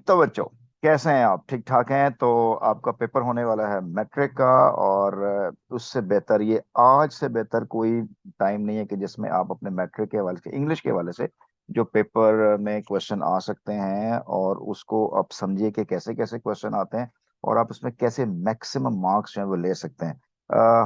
तो बच्चों, कैसे हैं आप? ठीक ठाक हैं? तो आपका पेपर होने वाला है मैट्रिक का। और उससे बेहतर ये, आज से बेहतर कोई टाइम नहीं है कि जिसमें आप अपने मैट्रिक के हवाले से, इंग्लिश के हवाले से जो पेपर में क्वेश्चन आ सकते हैं और उसको आप समझिए कि कैसे कैसे क्वेश्चन आते हैं और आप उसमें कैसे मैक्सिमम मार्क्स जो है वो ले सकते हैं।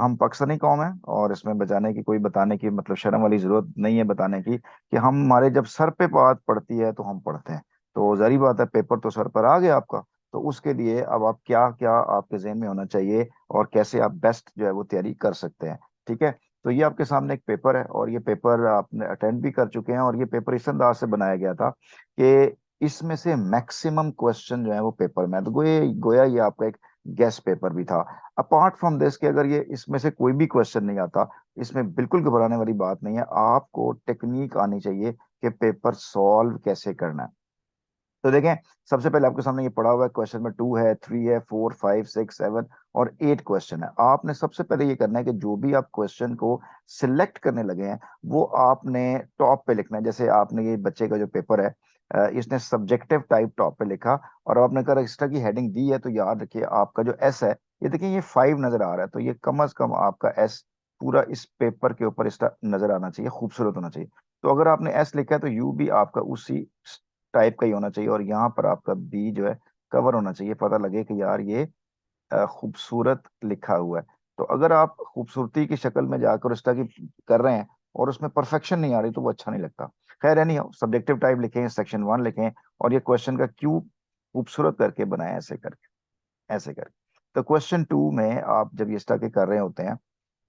हम पाकिस्तानी कौम है और इसमें बचाने की, कोई बताने की मतलब शर्म वाली जरूरत नहीं है बताने की कि हम, हमारे जब सर पे बात पड़ती है तो हम पढ़ते हैं। तो जारी बात है, पेपर तो सर पर आ गया आपका। तो उसके लिए अब आप क्या क्या आपके जहन में होना चाहिए और कैसे आप बेस्ट जो है वो तैयारी कर सकते हैं। ठीक है। तो ये आपके सामने एक पेपर है और ये पेपर आपने अटेंड भी कर चुके हैं और ये पेपर इस अंदाज से बनाया गया था कि इसमें से मैक्सिमम क्वेश्चन जो है वो पेपर में, तो गोया गोया ये आपका एक गेस्ट पेपर भी था। अपार्ट फ्रॉम दिस कि अगर ये इसमें से कोई भी क्वेश्चन नहीं आता, इसमें बिल्कुल घबराने वाली बात नहीं है। आपको टेक्निक आनी चाहिए कि पेपर सॉल्व कैसे करना है। तो देखें, सबसे पहले आपके सामने ये पड़ा हुआ है, क्वेश्चन में 2 है, 3 है, 4, 5, 6, 7 और 8 क्वेश्चन है। आपने सबसे पहले ये करना है कि जो भी आप क्वेश्चन को सिलेक्ट करने लगे हैं वो आपने टॉप पे लिखना है। जैसे आपने, ये बच्चे का जो पेपर है, इसने सब्जेक्टिव टाइप टॉप पे लिखा और आपने अगर एक्स्ट्रा की हेडिंग दी है तो याद रखिए आपका जो एस है, ये देखिए ये 5 नजर आ रहा है, तो ये कम अज कम आपका एस पूरा इस पेपर के ऊपर इसका नजर आना चाहिए, खूबसूरत होना चाहिए। तो अगर आपने एस लिखा है तो यू भी आपका उसी टाइप का ही होना चाहिए और यहाँ पर आपका बी जो है कवर होना चाहिए, पता लगे कि यार ये खूबसूरत लिखा हुआ है। तो अगर आप खूबसूरती की शक्ल में जाकर उस तरह की कर रहे हैं और उसमें परफेक्शन नहीं आ रही तो वो अच्छा नहीं लगता। खैर एनी हाउ, सब्जेक्टिव टाइप लिखें, सेक्शन 1 लिखें और ये क्वेश्चन का क्यों खूबसूरत करके बनाए, ऐसे करके, ऐसे करके। तो क्वेश्चन 2 में आप जब ये तरह के कर रहे होते हैं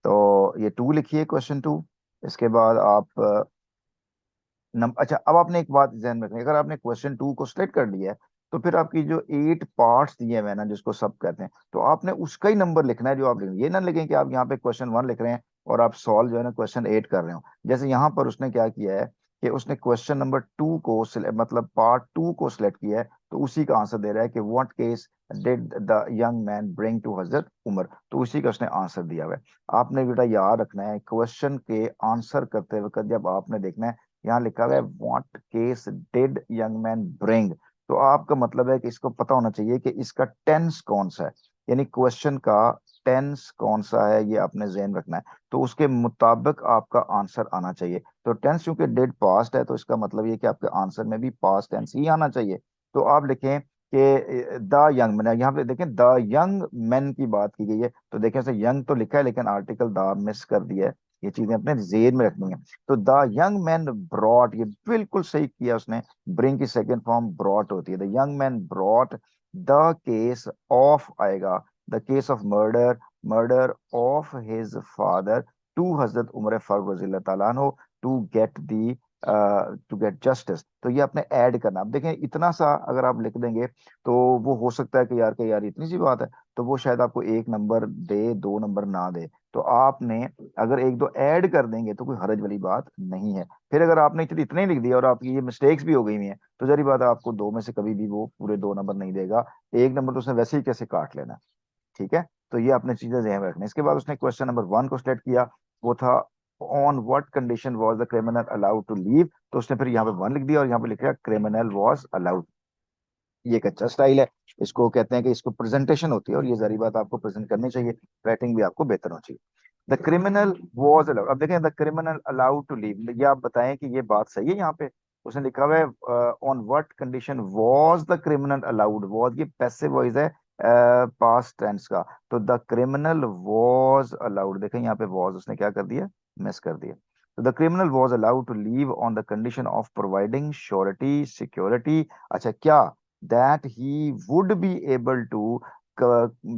तो ये 2 लिखिए, क्वेश्चन 2। इसके बाद आप अच्छा, अब आपने एक बात ध्यान में रखनी है, अगर आपने क्वेश्चन 2 को सिलेक्ट कर लिया है तो फिर आपकी जो 8 पार्ट्स दिए हुए हैं ना, जिसको सब कहते हैं, तो आपने उसका ही नंबर लिखना है जो आप लिख, ये ना लिखें कि आप यहाँ पे क्वेश्चन 1 लिख रहे हैं और आप सॉल्व जो है ना क्वेश्चन 8 कर रहे हो। जैसे यहाँ पर उसने क्या किया है कि उसने क्वेश्चन नंबर 2 को मतलब पार्ट 2 को सिलेक्ट किया है, तो उसी का आंसर दे रहा है कि what case did the young man bring to Hazrat Umar, तो उसी का उसने आंसर दिया हुआ है। आपने बेटा याद रखना है, क्वेश्चन के आंसर करते वक्त जब आपने देखना है, यहाँ लिखा हुआ है what case did young man bring, तो आपका मतलब है कि इसको पता होना चाहिए कि इसका टेंस कौन सा है, यानी क्वेश्चन का टेंस कौन सा है, ये आपने ध्यान रखना है। तो उसके मुताबिक आपका आंसर आना चाहिए। तो टेंस चूंकि डिड पास्ट है तो इसका मतलब ये कि आपके आंसर में भी पास्ट टेंस ही आना चाहिए। तो आप लिखें कि द यंग मैन, यहाँ पे देखें द यंग मैन की बात की गई है, तो देखें उसे यंग तो लिखा है लेकिन आर्टिकल द मिस कर दिया है। ये चीजें अपने जेन में रखनी है। तो द यंग मैन ब्रॉट, ये बिल्कुल सही किया उसने, ब्रिंग की सेकंड फॉर्म ब्रॉट होती है। The young man brought the case of आएगा, the case of murder, murder of his father to Hazrat Umar Farooq रजी अल्लाह ताला अन्हु to get the, to get justice. तो ये आपने ऐड करना। अब देखें, इतना सा अगर आप लिख देंगे तो वो हो सकता है कि यार इतनी सी बात है, तो वो शायद आपको 1 नंबर दे, 2 नंबर ना दे। तो आपने अगर 1 2 ऐड कर देंगे तो कोई हर्ज वाली बात नहीं है। फिर अगर आपने चलिए इतने ही लिख दिया और आपकी ये मिस्टेक्स भी हो गई हुई हैं, तो जरी बात है आपको 2 में से कभी भी वो पूरे 2 नंबर नहीं देगा। 1 नंबर तो उसने वैसे ही कैसे काट लेना है। ठीक है। तो ये आपने चीजें ध्यान में रखनी है। इसके बाद उसने क्वेश्चन नंबर 1 को सिलेक्ट किया, वो था on what condition was the criminal allowed to leave, तो उसने फिर यहाँ पे 1 लिख दिया और यहाँ पे लिख दिया क्रिमिनल वाज अलाउड। ये एक अच्छा स्टाइल है, इसको कहते हैं कि इसको प्रेजेंटेशन होती है और ये सारी बात आपको प्रेजेंट करनी चाहिए, राइटिंग भी आपको बेहतर होनी चाहिए। द क्रिमिनल वॉज अलाउड, अब देखें the criminal allowed to leave, ये आप बताएं कि ये बात सही है। यहाँ पे उसने लिखा हुआ है on what condition was the criminal allowed, was ये पैसिव वॉइस है पास्ट टेंस का, तो द क्रिमिनल वॉज अलाउड, देखें यहाँ पे वॉज उसने क्या कर दिया, मिस कर दिया। तो the criminal was allowed to leave on the condition of providing surety, security, अच्छा क्या, that he would be able to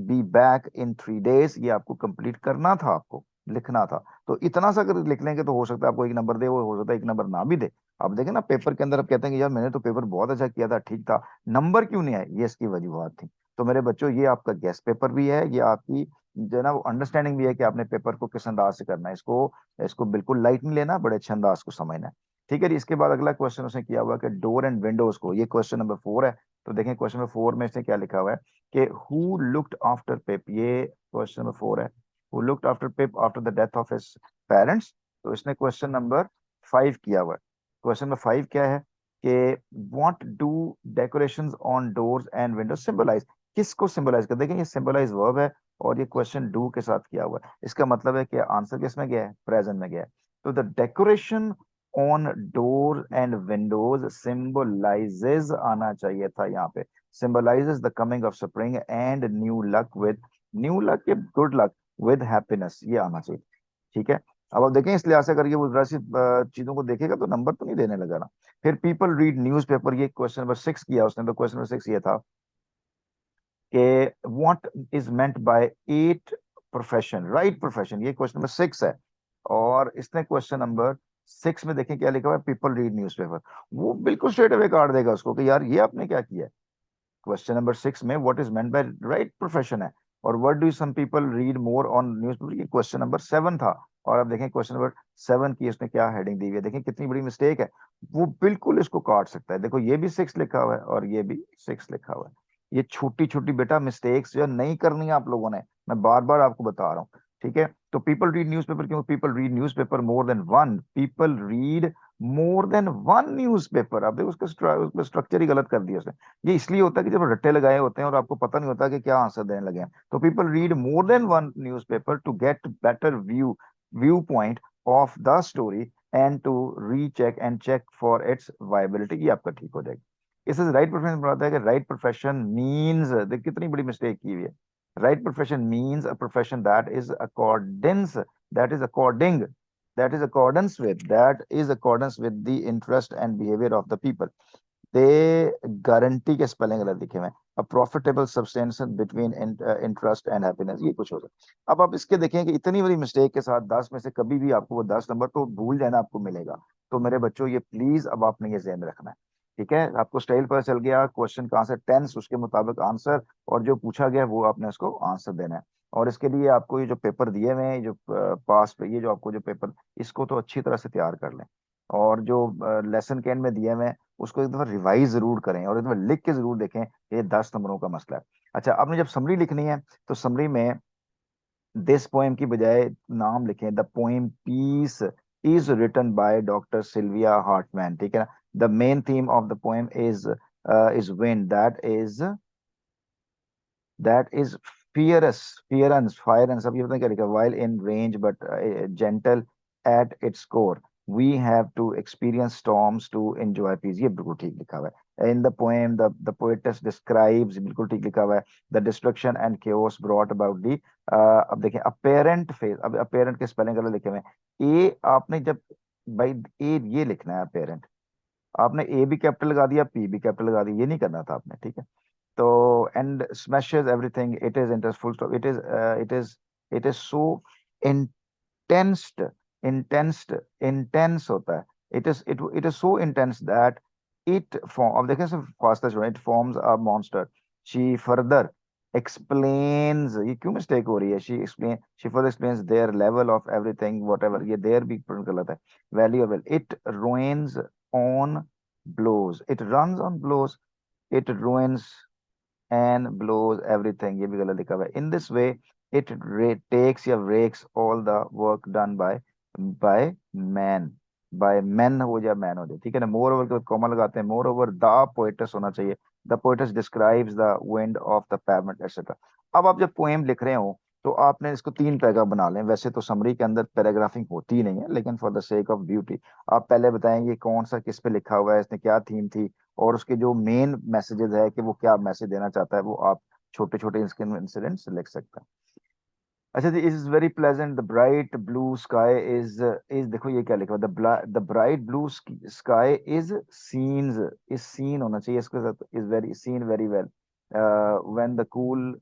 be back in 3 days, ये आपको कंप्लीट करना था, आपको लिखना था। तो इतना सा अगर लिख लेंगे तो हो सकता है आपको 1 नंबर दे, वो हो सकता है 1 नंबर ना भी दे। आप देखें ना पेपर के अंदर, आप कहते हैं कि यार मैंने तो पेपर बहुत अच्छा किया था, ठीक था, नंबर क्यों नहीं आए, ये इसकी वजूहत थी। तो मेरे बच्चों, ये आपका गेस्ट पेपर भी है, ये आपकी जो है ना वो अंडरस्टैंडिंग भी है कि आपने पेपर को किस अंदाज से करना है। इसको इसको बिल्कुल लाइट नहीं लेना, बड़े अच्छे अंदाज को समझना है। ठीक है जी। इसके बाद अगला क्वेश्चन उसने किया हुआ कि डोर एंड विंडोज को, ये क्वेश्चन नंबर 4 है। तो देखें क्वेश्चन नंबर 4 में इसने क्या लिखा हुआ है कि हु लुक्ड आफ्टर पिप, ये क्वेश्चन नंबर 4 है। Who looked after pip after the death of his parents, तो इसने क्वेश्चन नंबर 5 किया हुआ है। क्वेश्चन नंबर 5 क्या है कि what do decorations on doors and windows symbolize, किसको सिंबलाइज कर, देखें ये सिंबलाइज वर्ब है और ये क्वेश्चन डू के साथ किया हुआ है, इसका मतलब है कि आंसर किस में गया है, प्रेजेंट में गया है। तो the decoration on door and Windows symbolises आना चाहिए था यहाँ पे, symbolises the coming of spring and new luck, good luck with happiness, ये आना चाहिए। ठीक है, अब आप देखें इस लिहाज से करके वो जरा सी चीजों को देखेगा तो नंबर तो नहीं देने लगा ना। फिर पीपल रीड न्यूज़पेपर, ये क्वेश्चन नंबर 6 किया उसने, तो क्वेश्चन नंबर 6 ये था कि what is meant by at profession, right profession, ये क्वेश्चन नंबर 6 है। और इसने क्वेश्चन नंबर 6 में देखें क्या लिखा हुआ है, पीपल रीड न्यूज़पेपर, वो बिल्कुल स्ट्रेट अवे काट देगा उसको कि यार ये आपने क्या किया है। क्वेश्चन नंबर 6 में what is meant by right profession है, और what do some people read more on newspaper, ये क्वेश्चन नंबर 7 था। और अब देखें क्वेश्चन नंबर 7 की उसने क्या हेडिंग दी हुई है, देखें कितनी बड़ी मिस्टेक है, वो बिल्कुल इसको काट सकता है। देखो ये भी 6 लिखा हुआ है और ये भी 6 लिखा हुआ है। ये छोटी छोटी बेटा मिस्टेक्स जो नहीं करनी है आप लोगों ने, मैं बार बार आपको बता रहा हूँ। ठीक है, तो पीपल रीड न्यूज़पेपर, क्यों पीपल रीड न्यूज़पेपर मोर than one, people read more than one newspaper, अब देखो उसका स्ट्रक्चर ही गलत कर दिया उसने। ये इसलिए होता है कि जब रट्टे लगाए होते हैं और आपको पता नहीं होता कि क्या आंसर देने लगे हैं। तो people read more than one newspaper to get better view point of the story and to recheck and check for its viability, ये आपका ठीक हो जाएगा। इससे राइट प्रोफेशन बताता है कि राइट प्रोफेशन मीन्स, देख कितनी बड़ी मिस्टेक की हुई है, right profession means a profession that is according that is accordance with the interest and behavior of the people, they guarantee के स्पेलिंग गलत लिखे हुए हैं, a profitable substance between interest and happiness, ये कुछ हो सकता। अब आप इसके देखें कि इतनी बड़ी मिस्टेक के साथ 10 में से कभी भी आपको वो 10 नंबर तो भूल जाना आपको मिलेगा। तो मेरे बच्चों ये प्लीज अब आपने ये ध्यान रखना है। ठीक है, आपको स्टाइल पता चल गया, क्वेश्चन कहाँ से, टेंस उसके मुताबिक आंसर, और जो पूछा गया वो आपने उसको आंसर देना है। और इसके लिए आपको ये जो पेपर दिए हुए हैं, ये जो पास पे ये जो आपको जो पेपर, इसको तो अच्छी तरह से तैयार कर लें। और जो लेसन के एंड में दिए हुए हैं उसको एक दफा रिवाइज जरूर करें और एक दफा लिख के जरूर देखें, ये 10 नंबरों का मसला है। अच्छा, आपने जब समरी लिखनी है तो समरी में दिस पोएम की बजाय नाम लिखें, the poem piece is written by doctor Sylvia Hartman. ठीक है ना, the main theme of the poem is wind, that is fierceness, अब ये बताएं क्या लिखा, while in range but gentle at its core, we have to experience storms to enjoy peace, ये बिल्कुल ठीक लिखा हुआ है। In the poem the poets describes, बिल्कुल ठीक लिखा हुआ है, the destruction and chaos brought about the, अब देखें अपेरेंट फेज, अब अपेरेंट के स्पेलिंग गलत लिखे हुए हैं। ए आपने जब, भाई ए ये लिखना है अपेरेंट, आपने ए भी कैपिटल लगा दिया पी भी कैपिटल लगा दिया, ये नहीं करना था आपने। ठीक है, तो and smashes everything, it is intense, full stop, it is so intensed, intense होता है, it is so intense that it form, अब देखें सिर्फ फास्ट है, it forms a monster, she further explains, ये क्यों मिस्टेक हो रही है, she further explains there level of everything what ever, ये देयर भी गलत है, value well, it ruins on blows, it run on blows, it ruins and blows everything, ये भी गलत लिखा हुआ है। In this way it takes या breaks all the work done by man, by man हो जाए मैन हो जाए। ठीक है ना, मोर ओवर के बाद कॉमा लगाते हैं, मोर ओवर द पोएटस होना चाहिए, the poets describes the wind of the pavement etcetera. अब आप जब पोएम लिख रहे हो तो आपने इसको 3 पैराग्राफ बना लें, वैसे तो समरी के अंदर पैराग्राफिंग होती ही नहीं है, लेकिन for the sake of beauty आप पहले बताएंगे कौन सा किस पे लिखा हुआ है, इसने क्या थीम थी, और उसके जो मेन मैसेजेस है कि वो क्या मैसेज देना चाहता है, वो आप छोटे छोटे इंसिडेंट्स लिख सकते हैं। अच्छा जी, is very pleasant, the bright blue sky is देखो ये क्या लिखा हुआ है, the bright blue sky is seen होना चाहिए इसके साथ, is very seen very well, when the cool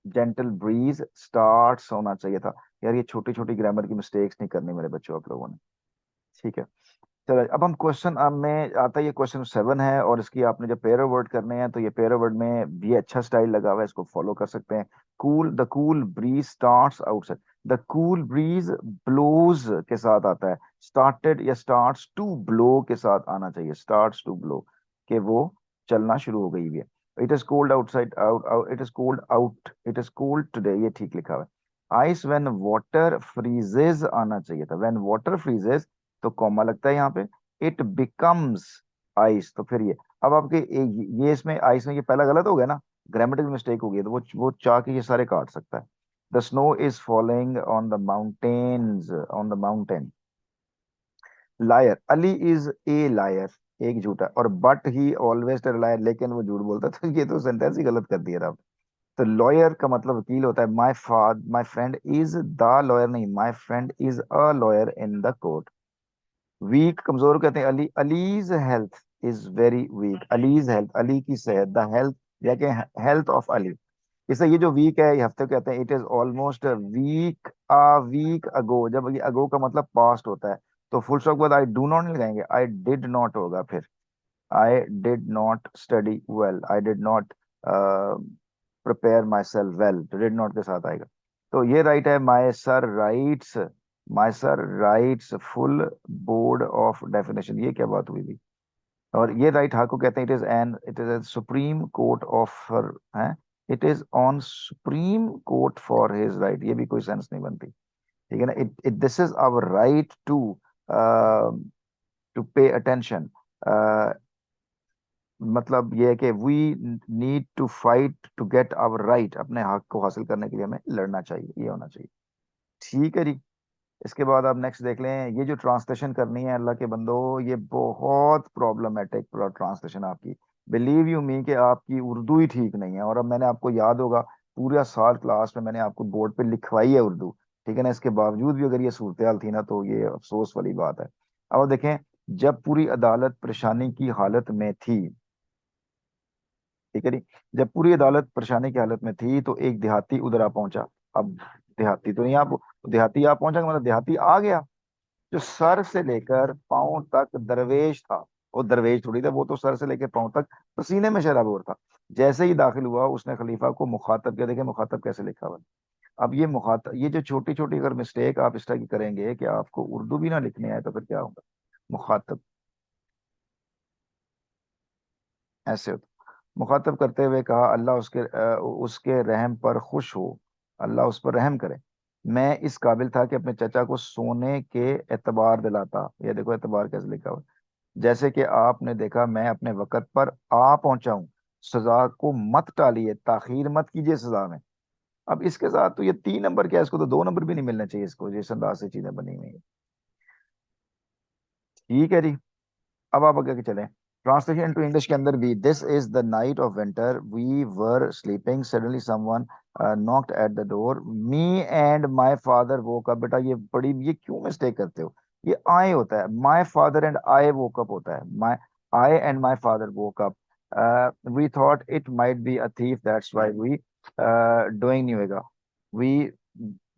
gentle breeze starts होना चाहिए था। यार ये छोटी छोटी ग्रामर की मिस्टेक्स नहीं करनी मेरे बच्चों आप लोगों ने। ठीक है, चलो अब हम क्वेश्चन, अब में आता है ये क्वेश्चन 7 है, और इसकी आपने जब पेयर वर्ड करने हैं तो ये पेयर वर्ड में भी अच्छा स्टाइल लगा हुआ है, इसको फॉलो कर सकते हैं। The cool breeze starts outside, the cool breeze blows के साथ आता है, स्टार्टेड या स्टार्ट्स टू ब्लो के साथ आना चाहिए, स्टार्ट्स टू ब्लो, कि वो चलना शुरू हो गई है। It is cold outside, it is cold today, ये ठीक लिखा हुआ है। आइस व्हेन वाटर फ्रीजेज आना चाहिए था, व्हेन वाटर फ्रीजेज तो कॉमा लगता है यहाँ पे, इट बिकम्स आइस, तो फिर ये, अब आपके ये इसमें आइस में ये पहला गलत हो गया ना, ग्रामेटिकल मिस्टेक हो गई है, तो वो चाह के ये सारे काट सकता है। The snow is following on the mountains, on the mountain. Liar, Ali is a liar, एक झूठा, और but he always tell liar, लेकिन वो झूठ बोलता है। तो ये तो सेंटेंस ही गलत कर दिया आप। तो लॉयर का मतलब वकील होता है। My friend is the lawyer, नहीं, my friend is a lawyer in the court. Weak, कमजोर कहते हैं Ali, Ali's health is very weak, Ali's health, Ali की सेहत, द हेल्थ या कि हेल्थ ऑफ अली। इससे ये जो वीक है, ये हफ्ते को कहते हैं, it is almost week, a week ago, जब ये अगो का मतलब पास्ट होता है, तो फुल स्टॉप के बाद आई डू नॉट नहीं लगाएंगे, आई डिड नॉट होगा फिर। I did not study well, I did not prepare my self well, तो डिड नॉट के साथ आएगा। तो ये राइट है, my sir rights full board of definition, ये क्या बात हुई थी। और ये राइट हाँ को कहते हैं, it is a supreme court of है, it is on supreme court for his right, ये भी कोई सेंस नहीं बनती। ठीक है ना, it it this is our right to pay attention. मतलब ये है कि we need to fight to get our right, अपने हक को हासिल करने के लिए हमें लड़ना चाहिए, ये होना चाहिए। ठीक है जी। इसके बाद आप नेक्स्ट देख लें, ये जो ट्रांसलेशन करनी है अल्लाह के बंदो, ये बहुत प्रॉब्लमेटिक ट्रांसलेशन आपकी। बिलीव यू मी कि आपकी उर्दू ही ठीक नहीं है, और अब मैंने आपको याद होगा पूरा साल क्लास में मैंने आपको बोर्ड पे लिखवाई है उर्दू, ठीक है ना, इसके बावजूद भी अगर ये सूरत हाल थी ना, तो ये अफसोस वाली बात है। अब देखें, जब पूरी अदालत परेशानी की हालत में थी, ठीक है जी, जब पूरी अदालत परेशानी की हालत में थी, तो एक देहाती उधर आ पहुंचा। अब देहाती तो नहीं, आप देहाती आ पहुंचा मतलब देहाती आ गया, जो सर से लेकर पांव तक दरवेश था। वो दरवेश थोड़ी था, वो तो सर से लेकर पांव तक पसीने में शराबोर था। जैसे ही दाखिल हुआ, उसने खलीफा को मुखातब किया। देखे मुखातब कैसे लिखा हुआ है। अब ये मुखातब, ये जो छोटी छोटी अगर मिस्टेक आप इस तरह की करेंगे कि आपको उर्दू भी ना लिखने आए, तो फिर क्या होगा। मुखातब ऐसे होता। मुखातब करते हुए कहा, अल्लाह उसके रहम पर खुश हो, अल्लाह उस पर रहम करे। मैं इस काबिल था कि अपने चचा को सोने के एतबार दिलाता। ये देखो एतबार कैसे लिखा हुआ है। जैसे कि आपने देखा मैं अपने वक़्त पर आ पहुंचा हूं। सजा को मत टालिए, ताखीर मत कीजिए सजा में। अब इसके साथ तो ये 3 नंबर क्या है, इसको तो 2 नंबर भी नहीं मिलना चाहिए इसको, जिस अंदाज से चीजें बनी हुई है। ठीक है जी। अब आप आगे चलें, ट्रांसलेशन इनटू इंग्लिश के अंदर भी, this is the night of winter, we were sleeping, suddenly someone knocked at the door, me and my father woke up. बेटा ये क्यों मिस्टेक करते हो, ये आई होता है, my father and I woke up होता है, my I and my father woke up, we thought it might be a thief, that's why we doing नहीं होएगा, we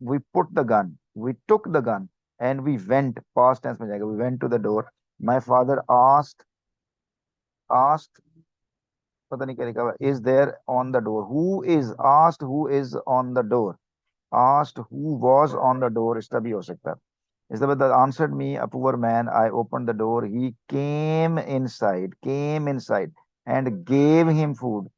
we put the gun, we took the gun, and we went, past tense में जाएगा, we went to the door, my father asked, पता नहीं क्या लिखा हुआ, is there on the door, who is asked, who is on the door, asked who was on the door, इसका भी हो सकता है। इस the answered me a poor man, I open the door, he came inside and gave him food,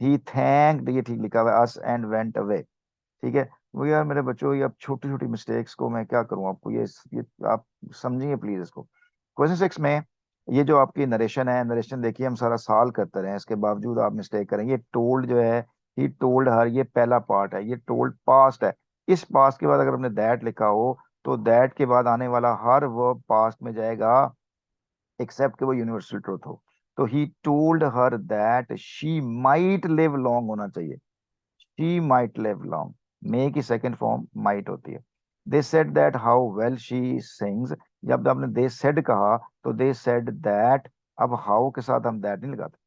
he thanked, ये ठीक लिखा हुआ है, अस एंड वेंट अवे। ठीक है। वो यार मेरे बच्चों, ये अब छोटी छोटी मिस्टेक्स को मैं क्या करूं आपको, ये आप समझिए प्लीज इसको। क्वेश्चन 6 में, ये जो आपकी नरेशन है, नरेशन देखिए हम सारा साल करते रहे, इसके बावजूद आप मिस्टेक करेंगे। टोल्ड जो है, ही टोल्ड हर, ये पहला पार्ट है, ये टोल्ड पास्ट है। इस पास्ट के बाद अगर हमने दैट लिखा हो, तो दैट के बाद आने वाला हर वर्ब पास्ट में जाएगा, एक्सेप्ट कि वो यूनिवर्सल ट्रूथ हो। तो he told her that she might live long होना चाहिए, शी माइट लिव लॉन्ग। मे की सेकंड फॉर्म माइट होती है। They said that how well she sings, जब आपने दे सेड कहा, तो दे सेड दैट, अब हाउ के साथ हम दैट नहीं लगाते।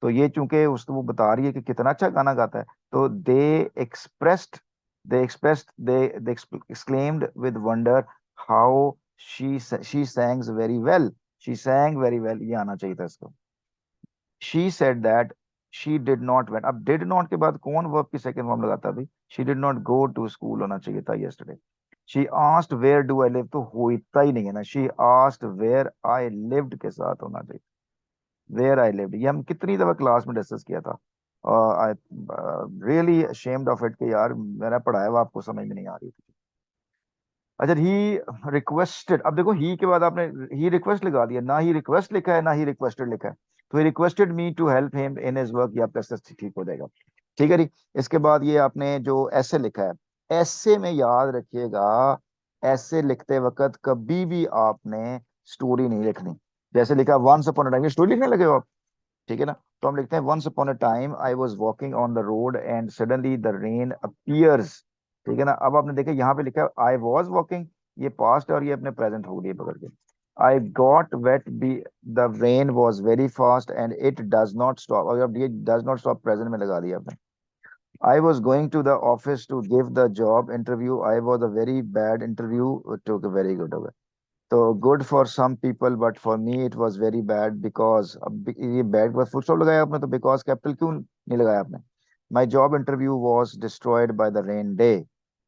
तो ये चूंकि उस वो बता रही है कि कितना अच्छा गाना गाता है, तो expressed they exclaimed with wonder how she sangs very well, she sang very well, ये आना चाहिए था इसको। She said that she did not went, अब डिड नॉट के बाद कौन वर्ब की सेकंड फॉर्म लगाता है भाई, she did not go to school होना चाहिए था yesterday. She asked where do I live, तो होता ही नहीं है ना, she asked where I lived के साथ होना चाहिए, वेयर आई लिव्ड। ये हम कितनी दफा क्लास में डिस्कस किया था, I really ashamed of it कि यार मैंने पढ़ाया हुआ आपको समझ में नहीं आ रही थी। अच्छा, ही रिक्वेस्टेड, अब देखो ही के बाद आपने ही रिक्वेस्ट लगा दिया, ना ही रिक्वेस्ट लिखा है ना ही रिक्वेस्टेड लिखा है, तो he requested me to help him in his work, ये आपका ऐसे ठीक हो जाएगा। ठीक है जी। इसके बाद ये आपने जो ऐसे लिखा है, ऐसे में याद रखिएगा, ऐसे लिखते वक्त कभी भी आपने स्टोरी नहीं लिखनी। जैसे लिखा once upon a time, story लिखने लगे हो आप, ठीक है ना, तो हम लिखते हैं once upon a time I was walking on the road and suddenly the rain appears. ठीक है ना, अब आपने देखा यहाँ पे लिखा है आई वाज वॉकिंग, ये पास्ट और ये अपने प्रेजेंट हो गई पकड़ के। I got wet be the rain was very fast and it does not stop, अगर अब ये डज नॉट स्टॉप प्रेजेंट में लगा दिया आपने। I was going to the office to give the job interview, I was a very bad interview, to very good. तो good for some people but for me it was very bad because, अब ये bad के बाद full stop लगाया आपने, तो because capital क्यों नहीं लगाया आपने। My job interview was destroyed by the rain day.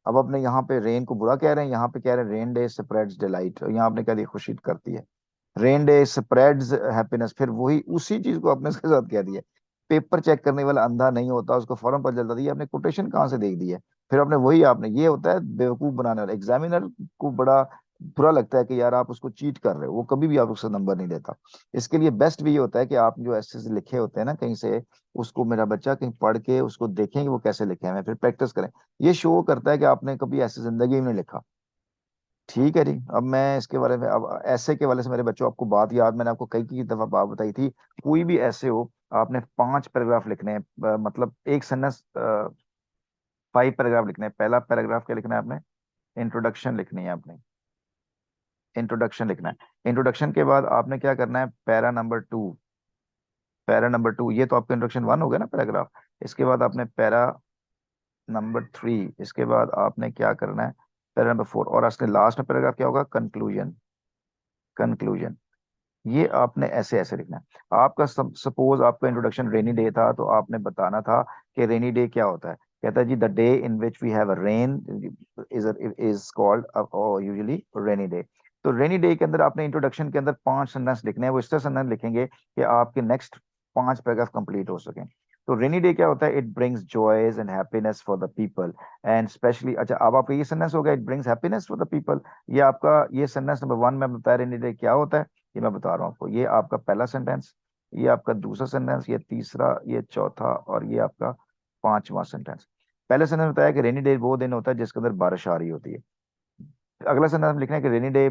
अब आपने यहाँ पे रेन को बुरा कह रहे हैं, यहाँ पे कह रहे हैं रेन डे स्प्रेड्स डिलाइट, यहाँ आपने कह दिया खुशी करती है। रेन डे स्प्रेड्स हैप्पीनेस, फिर वही उसी चीज को आपने उसके साथ कह दिया। पेपर चेक करने वाला अंधा नहीं होता, उसको फौरन पता चलता था ये आपने कोटेशन कहाँ से देख दी है। फिर आपने वही, आपने ये होता है बेवकूफ बनाने वाला, एग्जामिनर को बड़ा बुरा लगता है कि यार आप उसको चीट कर रहे हो, वो कभी भी आप उसका नंबर नहीं देता। इसके लिए बेस्ट भी ये होता है कि आप जो ऐसे से लिखे होते हैं ना कहीं से, उसको मेरा बच्चा कहीं पढ़ के उसको देखें कि वो कैसे लिखे हैं, फिर प्रैक्टिस करें। ये शो करता है कि आपने कभी ऐसे जिंदगी में नहीं लिखा। ठीक है जी। अब मैं इसके बारे में, अब ऐसे के वाले से मेरे बच्चों, आपको बात याद, मैंने आपको कई दफा बात बताई थी, कोई भी ऐसे हो, आपने 5 पैराग्राफ लिखने हैं, मतलब एक सेंटेंस, 5 पैराग्राफ लिखने हैं। पहला पैराग्राफ क्या लिखना है आपने, इंट्रोडक्शन लिखनी है आपने, इंट्रोडक्शन लिखना है। इंट्रोडक्शन के बाद आपने क्या करना है, पैरा नंबर 2, पैरा नंबर 2, ये तो आपका इंट्रोडक्शन 1 हो गया ना पैराग्राफ। इसके बाद आपने पैरा नंबर 3, इसके बाद आपने क्या करना है, पैरा नंबर 4, और असली लास्ट में पैराग्राफ क्या होगा, कंक्लूजन, कंक्लूजन। ये आपने ऐसे ऐसे लिखना है। आपका सपोज आपका इंट्रोडक्शन रेनी डे था, तो आपने बताना था कि रेनी डे क्या होता है। कहता है जी the day in which we have a rain is is called usually rainy day. तो रेनी डे के अंदर आपने इंट्रोडक्शन के अंदर 5 सेंटेंस लिखने हैं, वो इस तरह सेंटेंस लिखेंगे कि आपके नेक्स्ट 5 पैराग्राफ कंप्लीट हो सकें। तो रेनी डे क्या होता है, it brings joys and happiness for the people and specially, अच्छा अब आपका ये सेंटेंस हो गया, it brings happiness for the people. ये आपका ये सेंटेंस नंबर 1 में बताया रेनी डे क्या होता है, ये मैं बता रहा हूँ आपको। ये आपका पहला सेंटेंस, ये आपका दूसरा सेंटेंस, ये तीसरा, ये चौथा, और ये आपका 5वां सेंटेंस। पहले सेंटेंस बताया कि रेनी डे वो दिन होता है जिसके अंदर बारिश आ रही होती है। अगला सेंटेंस हम लिखना है कि rainy day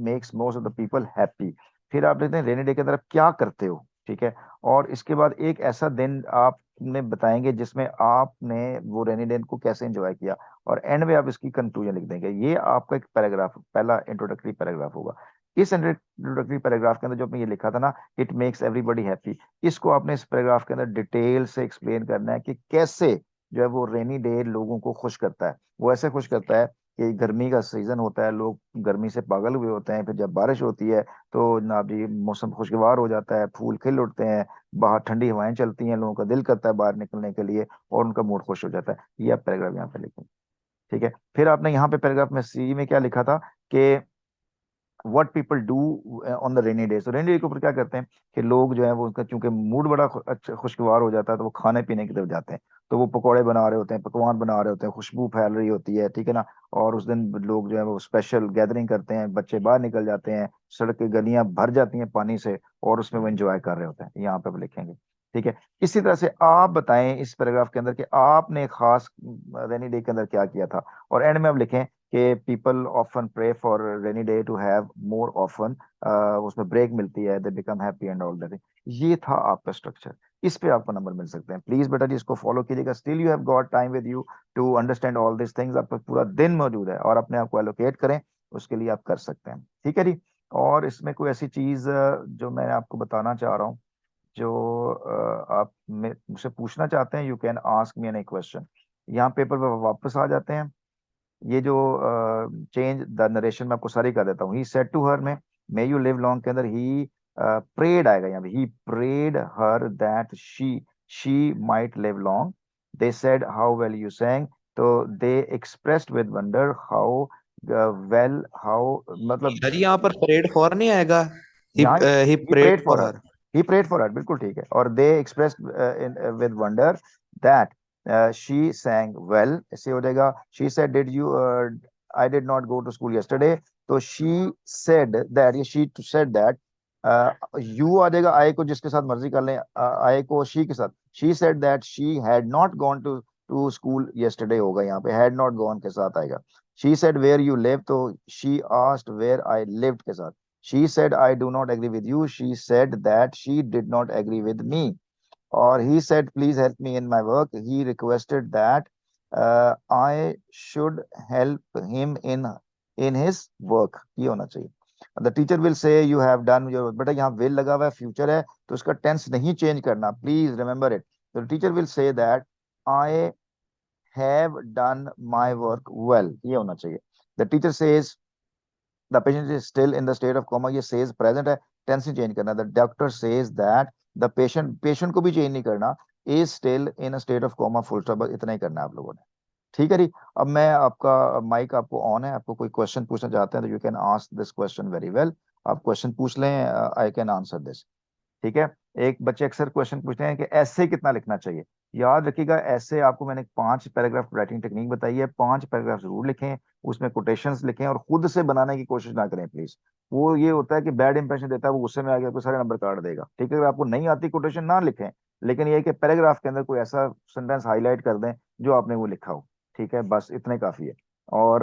makes most of the people happy. फिर आप लिखते हैं रेनी डे के अंदर आप क्या करते हो, ठीक है। और इसके बाद एक ऐसा दिन आपने बताएंगे जिसमें आपने वो रेनी डे को कैसे एंजॉय किया, और एंड में आप इसकी कंक्लूजन लिख देंगे। ये आपका एक पैराग्राफ, पहला इंट्रोडक्टरी पैराग्राफ होगा। इस इंट्रोडक्टरी पैराग्राफ के अंदर जो आपने ये लिखा था ना, इट मेक्स एवरीबॉडी हैप्पी, इसको आपने इस पैराग्राफ के अंदर डिटेल से एक्सप्लेन करना है कि कैसे जो है वो रेनी डे लोगों को खुश करता है। वो ऐसे खुश करता है कि गर्मी का सीजन होता है, लोग गर्मी से पागल हुए होते हैं, फिर जब बारिश होती है तो जनाब जी मौसम खुशगवार हो जाता है, फूल खिल उठते हैं, बाहर ठंडी हवाएं चलती हैं, लोगों का दिल करता है बाहर निकलने के लिए, और उनका मूड खुश हो जाता है। ये आप पैराग्राफ यहाँ पे लिखें। ठीक है। फिर आपने यहाँ पे पैराग्राफ में सी में क्या लिखा था कि what people do on the rainy day. तो रेनी डे के ऊपर क्या करते हैं कि लोग जो है वो, उनका चूंकि मूड बड़ा अच्छा खुशगवार हो जाता है, तो वो खाने पीने की तरफ जाते हैं। तो वो पकौड़े बना रहे होते हैं, पकवान बना रहे होते हैं, खुशबू फैल रही होती है, ठीक है ना। और उस दिन लोग जो है वो स्पेशल गैदरिंग करते हैं, बच्चे बाहर निकल जाते हैं, सड़क की गलियां भर जाती हैं पानी से, और उसमें वो एंजॉय कर रहे होते हैं। यहाँ पे आप लिखेंगे। ठीक है। इसी तरह से आप बताएं इस पैराग्राफ के अंदर कि आपने खास रेनी डे के अंदर क्या किया था, और एंड में आप लिखें कि people often pray for rainy day to have more often, उसमें ब्रेक मिलती है, they become happy and all that. ये था आपका स्ट्रक्चर। इस पे आपको नंबर मिल सकते हैं। प्लीज बेटा जी इसको फॉलो कीजिएगा। Still you have got time with you to understand all this things. आपका पूरा दिन मौजूद है, और अपने आप को एलोकेट करें, उसके लिए आप कर सकते हैं। ठीक है जी। और इसमें कोई ऐसी चीज जो मैं आपको बताना चाह रहा हूँ, जो आप मुझसे पूछना चाहते हैं, you can ask me any question. यहाँ पेपर पर वापस आ जाते हैं। ये जो चेंज द नरेशन में आपको सारी कर देता हूँ। ही सेड टू हर में मे यू लिव लॉन्ग के अंदर ही प्रेड आएगा यहाँ पे, he prayed her that she might live long. They said how well you sang, तो they expressed with wonder how well, how मतलब, सर यहाँ पर परेड फॉर नहीं आएगा, ही यहाँ he he prayed prayed for for her, her. He prayed for her, बिल्कुल ठीक है। और they expressed with wonder that she sang वेल, ऐसे हो जाएगा। She said did you I did not go to school yesterday. तो she said that, ये she said that, you आ जाएगा I को, जिसके साथ मर्जी कर लें, I को she के साथ. She said that she had not gone to school yesterday होगा यहाँ पे, had not gone के साथ आएगा. She said where you live, तो she asked where I lived के साथ. She said I do not agree with you. She said that she did not agree with me. Or he said please help me in my work. He requested that I should help him in his work. ये होना चाहिए. The teacher will say you have done your work. बेटा यहाँ will लगा हुआ है, future है, तो इसका tense नहीं change करना. Please remember it. The teacher will say that I have done my work well. ये होना चाहिए. The teacher says the patient is still in the state of coma. ये says present है, tense नहीं change करना. The doctor says that the patient को भी change नहीं करना, is still in a state of coma, full stop. बस इतना ही करना है आप लोगों ने. ठीक है जी. अब मैं आपका माइक आपको ऑन है, आपको कोई क्वेश्चन पूछना चाहते हैं तो you can ask this question very well. आप क्वेश्चन पूछ लें, आई कैन आंसर दिस. ठीक है. एक बच्चे अक्सर क्वेश्चन पूछते हैं कि ऐसे कितना लिखना चाहिए. याद रखिएगा, ऐसे आपको मैंने 5 पैराग्राफ राइटिंग टेक्निक बताई है, 5 पैराग्राफ जरूर लिखें, उसमें कोटेशंस लिखें और खुद से बनाने की कोशिश ना करें प्लीज. वो ये होता है कि बैड इंप्रेशन देता है, वो गुस्से में आके आपको सारे नंबर काट देगा. ठीक है. अगर आपको नहीं आती कोटेशन ना लिखें, लेकिन ये है कि पैराग्राफ के अंदर कोई ऐसा सेंटेंस हाईलाइट कर दें जो आपने वो लिखा हो. ठीक है, बस इतने काफी है. और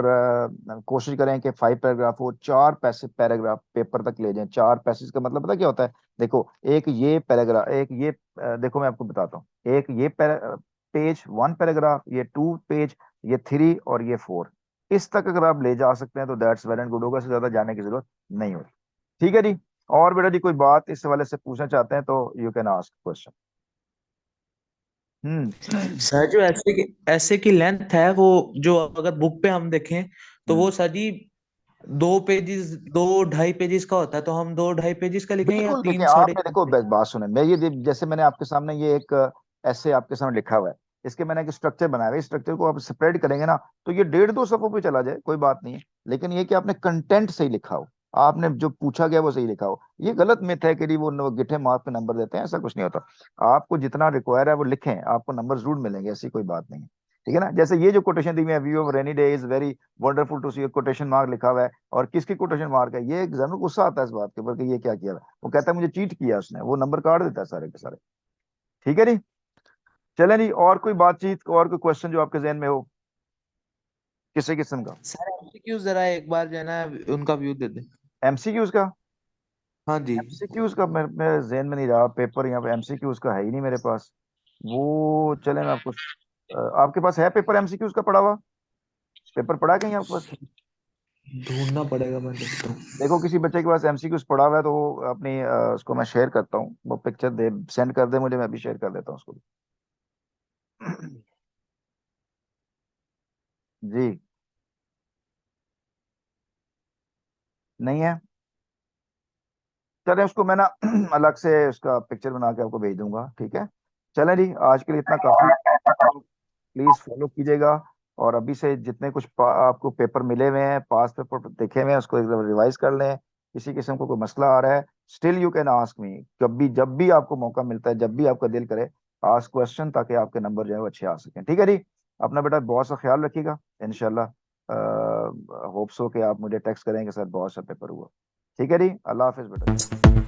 कोशिश करें कि 5 पैराग्राफ हो, 4 पैसे पैराग्राफ पेपर तक ले जाएं. 4 पैसेज का मतलब पता क्या होता है? देखो, एक ये पैराग्राफ, एक ये देखो मैं आपको बताता हूँ. एक ये पेज 1 पैराग्राफ, ये 2 पेज, ये 3 और ये 4. इस तक अगर आप ले जा सकते हैं तो दैट्स वेल एंड गुड होगा. इससे ज्यादा जाने की जरूरत नहीं होती. ठीक है जी. और बेटा जी कोई बात इस हवाले से पूछना चाहते हैं तो you can ask question. Sir जो ऐसे की लेंथ है वो, जो अगर बुक पे हम देखें तो वो हम्म. सर जी 2 पेजेस, 2-2.5 पेजेस का होता है, तो हम 2-2.5 पेजेस का लिखें या बिल्कुल देखें, तीन साढ़े आपने तीन देखो पेज बात सुने, मैं ये जैसे मैंने आपके सामने ये एक ऐसे आपके सामने लिखा हुआ है, इसके मैंने एक स्ट्रक्चर बनाया है. इस स्ट्रक्चर को आप स्प्रेड करेंगे ना तो ये 1.5-2 सफों पे चला जाए, कोई बात नहीं है. लेकिन ये कि आपने कंटेंट सही लिखा हो, आपने जो पूछा गया वो सही लिखा हो. ये गलत मिथ है कि जी वो गिठे मार्क पे नंबर देते हैं, ऐसा कुछ नहीं होता. आपको जितना रिक्वायर है वो लिखें, आपको नंबर जरूर मिलेंगे, ऐसी कोई बात नहीं है. ठीक है ना. जैसे ये जो कोटेशन दी, मैं view of rainy day is very wonderful to see, quotation mark लिखा हुआ है. और किसकी कोटेशन मार्क है? ये एग्जाम में गुस्सा आता है इस बात के ऊपर कि ये क्या किया. वो कहता है मुझे चीट किया उसने, वो नंबर काट देता है सारे के सारे. ठीक है जी. चलें जी, और कोई बातचीत और कोई क्वेश्चन जो आपके जहन में हो किसी किस्म का? सर एमसीक्यूज जरा एक बार जो है ना उनका व्यू दे दे। एमसीक्यूज का? हाँ जी। एमसीक्यूज का मेरे जहन में नहीं रहा पेपर, यहाँ पे एमसीक्यूज का है ही नहीं मेरे पास. वो चले मैं आपको आपके पास है पेपर एमसीक्यूज का पड़ा हुआ? पेपर पड़ा कहीं आपके पास? ढूंढना पड़ेगा, मैं देखता हूँ। देखो किसी बच्चे के पास एमसीक्यूज पड़ा हुआ है तो वो अपनी उसको मैं शेयर करता हूँ, वो पिक्चर दे सेंड कर दे मुझे, मैं भी शेयर कर देता हूँ उसको. जी. नहीं है? चले उसको मैं ना अलग से उसका पिक्चर बना के आपको भेज दूंगा. ठीक है. चलें जी, आज के लिए इतना काफी. प्लीज फॉलो कीजिएगा. और अभी से जितने कुछ आपको पेपर मिले हुए हैं, पास पेपर देखे हुए हैं, उसको एकदम रिवाइज कर लें. किसी किस्म को कोई मसला आ रहा है, still you can ask me. जब भी आपको मौका मिलता है, जब भी आपका दिल करे, आस्क क्वेश्चन, ताकि आपके नंबर जो है वो अच्छे आ सकें. ठीक है जी. अपना बेटा बहुत सा ख्याल रखिएगा. इंशाल्लाह होप सो कि आप मुझे टेक्स्ट करेंगे सर बहुत सा पेपर हुआ. ठीक है जी. अल्लाह हाफिज बेटा.